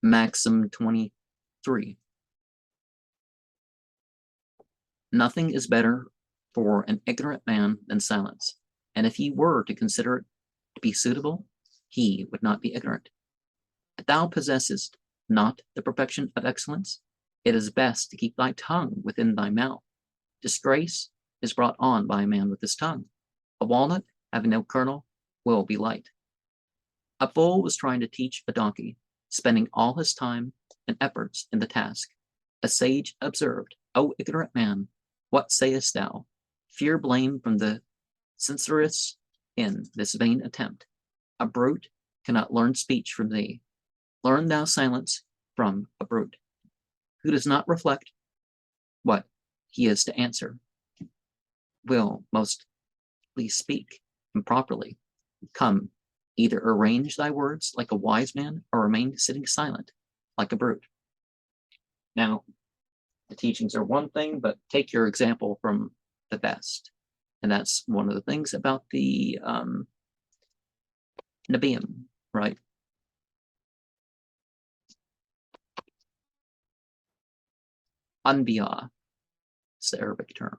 Maxim 23. Nothing is better for an ignorant man than silence, and if he were to consider it to be suitable, he would not be ignorant. If thou possessest not the perfection of excellence, it is best to keep thy tongue within thy mouth. Disgrace is brought on by a man with his tongue. A walnut having no kernel will be light. A fool was trying to teach a donkey, spending all his time and efforts in the task. A sage observed, O ignorant man, what sayest thou? Fear blame from the censorers in this vain attempt. A brute cannot learn speech from thee. Learn thou silence from a brute, who does not reflect what he is to answer, will mostly speak improperly. Come, either arrange thy words like a wise man, or remain sitting silent like a brute. Now, the teachings are one thing, but take your example from the best. And that's one of the things about the Nabiim, right? Anbiya is the Arabic term.